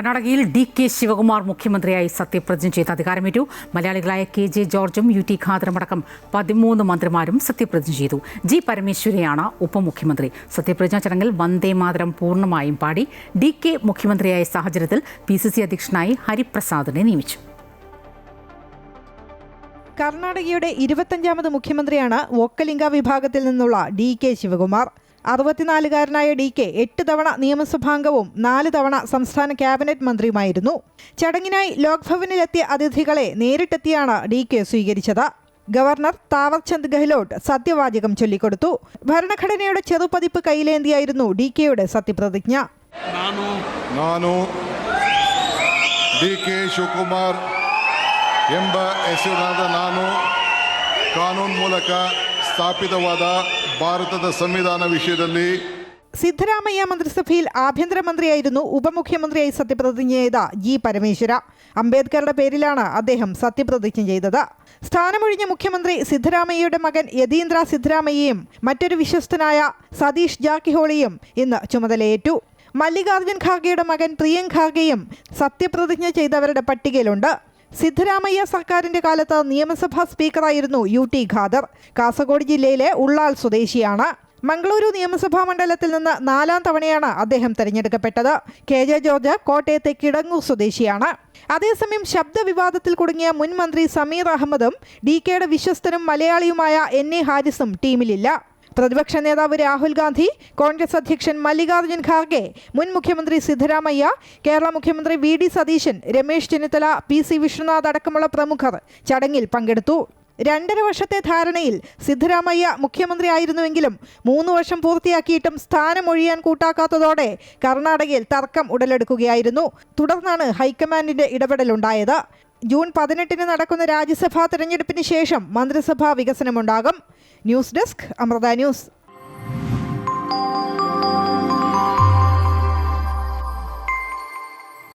കർണാടകയിൽ ഡി.കെ. ശിവകുമാർ മുഖ്യമന്ത്രിയായി സത്യപ്രതിജ്ഞ ചെയ്ത് അധികാരമേറ്റു. മലയാളികളായ കെ.ജെ. ജോർജും യു.ടി. ഖാദറുമടക്കം 13 മന്ത്രിമാരും സത്യപ്രതിജ്ഞ ചെയ്തു. ജി. പരമേശ്വരയാണ് ഉപമുഖ്യമന്ത്രി. സത്യപ്രതിജ്ഞാ ചടങ്ങിൽ വന്ദേമാതരം പൂർണ്ണമായും പാടി. ഡി.കെ. മുഖ്യമന്ത്രിയായ സാഹചര്യത്തിൽ PCC അധ്യക്ഷനായി ഹരിപ്രസാദിനെ നിയമിച്ചു. കർണാടകയുടെ 25ാമത് മുഖ്യമന്ത്രിയാണ് വോക്കലിംഗ വിഭാഗത്തിൽ നിന്നുള്ള ഡി.കെ. ശിവകുമാർ. 64-കാരനായ ഡി.കെ. 8 തവണ നിയമസഭാംഗവും 4 തവണ സംസ്ഥാന ക്യാബിനറ്റ് മന്ത്രിയുമായിരുന്നു. ചടങ്ങിനായി ലോക്ഭവനിലെത്തിയ അതിഥികളെ നേരിട്ടെത്തിയാണ് ഡി.കെ. സ്വീകരിച്ചത്. ഗവർണർ താവർചന്ദ് ഗെഹ്ലോട്ട് സത്യവാചകം ചൊല്ലിക്കൊടുത്തു. ഭരണഘടനയുടെ ചെറുപതിപ്പ് കയ്യിലേന്തിയായിരുന്നു ഡി.കെയുടെ സത്യപ്രതിജ്ഞ. ನಾನು ಡಿ.ಕೆ. ಶಿವಕುಮಾರ್ ಎಂಬ ಹೆಸರಿನಾದ ನಾನು ಕಾನೂನು ಮೂಲಕ ಸ್ಥಾಪಿತವಾದ ಭಾರತದ ಸಂವಿಧಾನ ವಿಷಯದಲ್ಲಿ സിദ്ധരാമയ്യ മന്ത്രിസഭയിൽ ആഭ്യന്തരമന്ത്രിയായിരുന്നു ഉപമുഖ്യമന്ത്രിയായി സത്യപ്രതിജ്ഞ ചെയ്ത ജി. പരമേശ്വര. അംബേദ്കറുടെ പേരിലാണ് അദ്ദേഹം സത്യപ്രതിജ്ഞ ചെയ്തത്. സ്ഥാനമൊഴിഞ്ഞ മുഖ്യമന്ത്രി സിദ്ധരാമയ്യയുടെ മകൻ യതീന്ദ്ര സിദ്ധരാമയ്യയും മറ്റൊരു വിശ്വസ്തനായ സതീഷ് ജാർക്കിഹോളിയും ഇന്ന് ചുമതലയേറ്റു. മല്ലികാർജ്ജുൻ ഖാർഗെയുടെ മകൻ പ്രിയങ്ക് ഖാർഗെയും സത്യപ്രതിജ്ഞ ചെയ്തവരുടെ പട്ടികയിലുണ്ട്. സിദ്ധരാമയ്യ സർക്കാരിന്റെ കാലത്ത് നിയമസഭാ സ്പീക്കറായിരുന്നു യു.ടി. ഖാദർ. കാസർഗോഡ് ജില്ലയിലെ ഉള്ളാൾ സ്വദേശിയാണ്. മംഗളൂരു നിയമസഭാ മണ്ഡലത്തിൽ നിന്ന് 4ാം തവണയാണ് അദ്ദേഹം തെരഞ്ഞെടുക്കപ്പെട്ടത്. കെ.ജെ. ജോർജ് കോട്ടയത്തെ കിടങ്ങൂർ സ്വദേശിയാണ്. അതേസമയം ശബ്ദവിവാദത്തിൽ കുടുങ്ങിയ മുൻ മന്ത്രി സമീർ അഹമ്മദും ഡി.കെയുടെ വിശ്വസ്തനും മലയാളിയുമായ N.A. ഹാരിസും ടീമിലില്ല. പ്രതിപക്ഷ നേതാവ് രാഹുൽ ഗാന്ധി, കോൺഗ്രസ് അധ്യക്ഷൻ മല്ലികാർജ്ജുൻ ഖാർഗെ, മുൻ മുഖ്യമന്ത്രി സിദ്ധരാമയ്യ, കേരള മുഖ്യമന്ത്രി V.D. സതീശൻ, രമേശ് ചെന്നിത്തല, P.C. വിഷ്ണുനാഥ് അടക്കമുള്ള പ്രമുഖർ ചടങ്ങിൽ പങ്കെടുത്തു. 2.5 വർഷത്തെ ധാരണയിൽ സിദ്ധരാമയ്യ മുഖ്യമന്ത്രി ആയിരുന്നുവെങ്കിലും 3 വർഷം പൂർത്തിയാക്കിയിട്ടും സ്ഥാനമൊഴിയാൻ കൂട്ടാക്കാത്തതോടെ കർണാടകയിൽ തർക്കം ഉടലെടുക്കുകയായിരുന്നു. തുടർന്നാണ് ഹൈക്കമാൻഡിന്റെ ഇടപെടലുണ്ടായത്. ജൂൺ 18 നടക്കുന്ന രാജ്യസഭാ തെരഞ്ഞെടുപ്പിന് ശേഷം മന്ത്രിസഭാ വികസനമുണ്ടാകും. News desk, Amrita news.